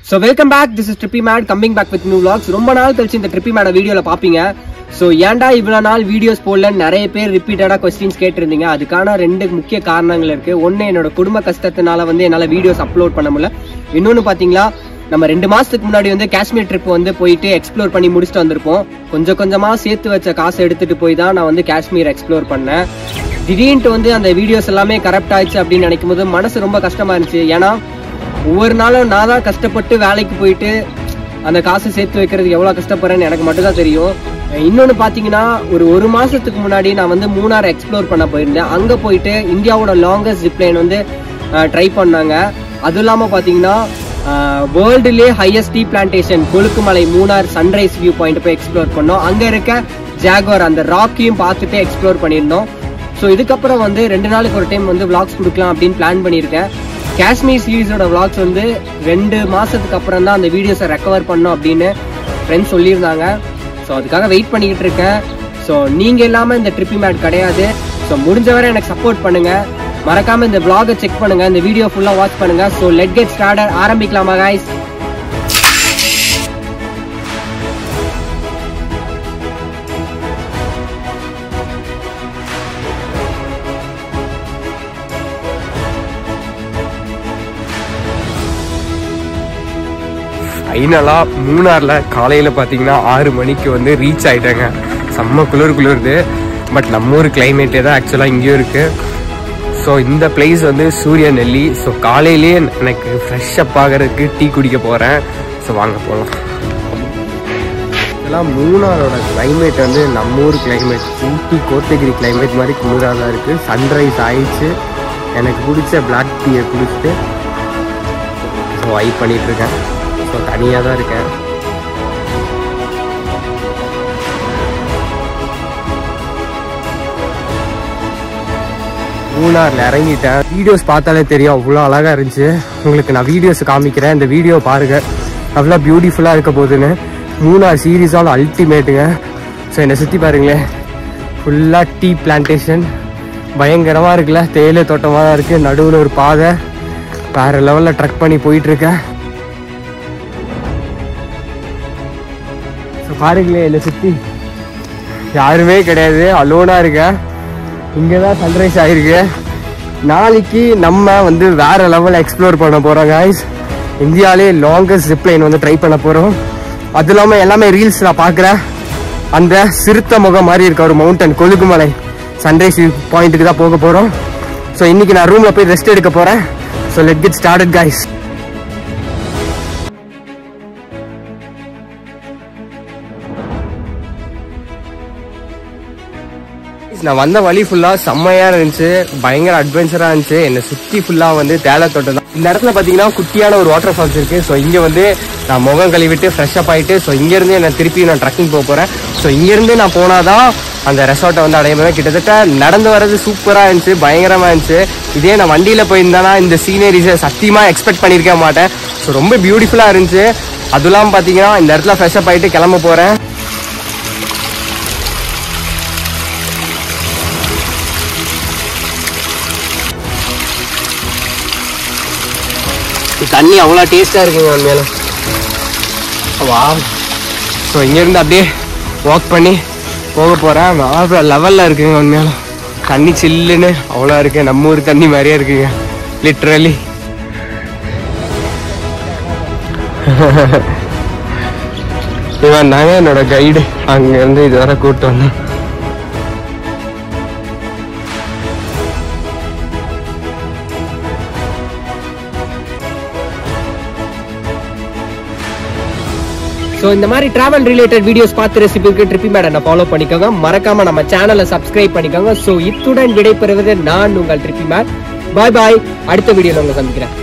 So welcome back. This is Trippy Mad coming back with new vlogs. ரொம்ப நாள் கழிச்சு இந்த Trippy Mad வீடியோல பாப்பீங்க. So ஏன்டா இவ்வளவு நாள் வீடியோஸ் போடலன்னு நிறைய பேர் ரிப்பீட்டடா क्वेश्चंस கேட்டிருந்தீங்க. அதுக்கான ரெண்டு முக்கிய காரணங்கள் இருக்கு. ஒன்னு என்னோட குடும்ப கஷ்டத்தினால என்னால வீடியோஸ் அப்லோட் பண்ண முடியல. இன்னொன்னு பாத்தீங்களா நம்ம 2 மாசத்துக்கு முன்னாடி காஷ்மீர் ட்ரிப் போயிட்டு எக்ஸ்ப்ளோர் பண்ணி முடிச்சுட்டு வந்திருப்போம். கொஞ்சம் கொஞ்சமா சேர்த்து வச்ச காசை எடுத்துட்டு போய் தான் நான் காஷ்மீர் எக்ஸ்ப்ளோர் பண்ணேன். திடீர்னு அந்த வீடியோஸ் எல்லாமே கரெக்ட் ஆயிடுச்சு அப்படின்னு நினைக்கும் போது மனசு ரொம்ப கஷ்டமா இருந்துச்சு. ஏன்னா ஒவ்வொரு நாளும் நான் தான் கஷ்டப்பட்டு வேலைக்கு போயிட்டு அந்த காசை சேர்த்து வைக்கிறதுக்கு எவ்வளவு கஷ்டப்படுறேன்னு எனக்கு மட்டும் தான் தெரியும். இன்னொன்னு பாத்தீங்கன்னா ஒரு மாசத்துக்கு முன்னாடி நான் மூணார் எக்ஸ்ப்ளோர் பண்ண போயிருந்தேன். அங்க போயிட்டு இந்தியாவோட லாங்கஸ்ட் ஜிப்லைன் ட்ரை பண்ணாங்க. அதுவும் இல்லாம பாத்தீங்கன்னா வேர்ல்டுலயே highest tea plantation Kolukkumalai Munnar sunrise view point போய் எக்ஸ்ப்ளோர் பண்ணோம். அங்க இருக்க ஜாகுவார் அந்த ராக்கையும் பார்த்துட்டு எக்ஸ்ப்ளோர் பண்ணியிருந்தோம். ஸோ இதுக்கப்புறம் 2 நாளுக்கு ஒரு டைம் விளாக்ஸ் கொடுக்கலாம் அப்படின்னு பிளான் பண்ணியிருக்கேன். காஷ்மீர் சீரீஸோட விளாக்ஸ் 2 மாசத்துக்கு அப்புறம் தான் அந்த வீடியோஸை ரெக்கவர் பண்ணோம் அப்படின்னு ஃப்ரெண்ட்ஸ் சொல்லியிருந்தாங்க. ஸோ அதுக்காக வெயிட் பண்ணிக்கிட்டு இருக்கேன். ஸோ நீங்க இல்லாம இந்த ட்ரிப்பி மேட் கிடையாது. ஸோ முடிஞ்ச வரை எனக்கு சப்போர்ட் பண்ணுங்க. மறக்காம இந்த vlog-ஐ செக் பண்ணுங்க, இந்த வீடியோ ஃபுல்லா வாட்ச் பண்ணுங்க. So let get started. ஆரம்பிக்கலாமா guys? ஃபைனலா மூணார்ல காலையில பாத்தீங்கன்னா 6 மணிக்கு ரீச் ஆயிட்டாங்க. செம்ம குளிருது. பட் நம்ம ஊர் கிளைமேட்டே தான் ஆக்சுவலா இங்கேயும் இருக்கு. ஸோ இந்த பிளேஸ் சூரிய நெல்லி. ஸோ காலையிலேயே எனக்கு ஃப்ரெஷ் அப் ஆகிறதுக்கு டீ குடிக்க போறேன். ஸோ வாங்க போகலாம். இதெல்லாம் மூணாரோட கிளைமேட் நம்ம ஊர் கிளைமேட், ஊட்டி கோத்தகிரி கிளைமேட் மாதிரி குளிராக தான் இருக்கு. சன்ரைஸ் ஆயிடுச்சு. எனக்கு பிடிச்ச பிளாக் டீயை குடிச்சிட்டு ஸோ வைப் பண்ணிட்டு இருக்கேன். ஸோ தனியாக தான் இருக்கேன். மூணாரில் இறங்கிட்டேன். வீடியோஸ் பார்த்தாலே தெரியும் அவ்வளோ அழகாக இருந்துச்சு. உங்களுக்கு நான் வீடியோஸ் காமிக்கிறேன். இந்த வீடியோ பாருங்க அவ்வளோ பியூட்டிஃபுல்லாக இருக்க போகுதுன்னு. மூணார் சீரீஸால் அல்டிமேட்டுங்க. ஸோ என்னை சுற்றி பாருங்களேன், ஃபுல்லாக டீ பிளான்டேஷன் பயங்கரமாக இருக்குல்ல. தேயிலை தோட்டமாக தான் இருக்குது. நடுவில் ஒரு பாதை வேறு லெவலில் ட்ரக் பண்ணி போயிட்டுருக்கேன். ஸோ பாருங்களேன், என்னை சுற்றி யாருமே கிடையாது, அலோனாக இருக்கேன். இங்கே தான் சன்ரைஸ் ஆகிருக்கு. நாளைக்கு நம்ம வேற லெவலில் எக்ஸ்ப்ளோர் பண்ண போகிறோம் guys. இந்தியாவிலே லாங்கஸ்ட் ஜிப்லைன் ட்ரை பண்ண போகிறோம். அது இல்லாமல் எல்லாமே ரீல்ஸ் நான் பார்க்குறேன். அந்த சிறுத்த முகம் மாதிரி இருக்க ஒரு மவுண்டன் கொழுக்குமலை சன்ரைஸ் பாயிண்ட்டுக்கு தான் போக போகிறோம். ஸோ இன்னைக்கு நான் ரூமில் போய் ரெஸ்ட் எடுக்க போகிறேன். So let get started guys. நான் வந்த வழி ஃபுல்லா செம்மையா இருந்துச்சு, பயங்கர அட்வென்ச்சரா இருந்துச்சு. என்னை சுத்தி ஃபுல்லா தேயிலை தோட்டம் தான். இந்த இடத்துல பாத்தீங்கன்னா குட்டியான ஒரு வாட்டர் ஃபால்ஸ் இருக்கு. ஸோ இங்க நான் முகம் கழுவிட்டு ஃப்ரெஷ் அப் ஆயிட்டு ஸோ இங்க இருந்து என்ன திருப்பி நான் ட்ரக்கிங் போக போறேன். ஸோ இங்க இருந்து நான் போனாதான் அந்த ரெசார்ட்டை அடைய போறேன். கிட்டத்தட்ட நடந்து வர்றது சூப்பரா இருந்துச்சு, பயங்கரமா இருந்துச்சு. இதே நான் வண்டியில போயிருந்தானா இந்த சீனரிஸை சத்தியமா எக்ஸ்பெக்ட் பண்ணிருக்க மாட்டேன். ஸோ ரொம்ப பியூட்டிஃபுல்லா இருந்துச்சு. அதுவும் இல்லாம பாத்தீங்கன்னா இந்த இடத்துல ஃப்ரெஷ் அப் ஆயிட்டு கிளம்ப போறேன். தண்ணி அவ்வளோ டேஸ்டா இருக்குங்க உண்மையில. வா. ஸோ இங்கேருந்து அப்படியே வாக் பண்ணி போக போகிறேன். வேறு லெவலில் இருக்குங்க உண்மையில. தண்ணி சில்லுன்னு அவ்வளோ இருக்கு. நம்ம ஊர் தண்ணி மாதிரியே இருக்குங்க லிட்ரலி. இவன் தாங்க என்னோட கைடு. அங்கேருந்து இது வரை கூப்பிட்டு வந்தேன். ஸோ இந்த மாதிரி டிராவல் ரிலேட்டட் வீடியோஸ் பார்த்து ரெசிபிக்கு ட்ரிப்பி மேட் ஃபாலோ பண்ணிக்கோங்க. மறக்காம நம்ம சேனலை சப்ஸ்கிரைப் பண்ணிக்கோங்க. ஸோ இத்துடன் விடைபெறுவது நான் உங்கள் ட்ரிப்பி மேட். பாய் பாய். அடுத்த வீடியோவில் உங்களை சந்திக்கிறேன்.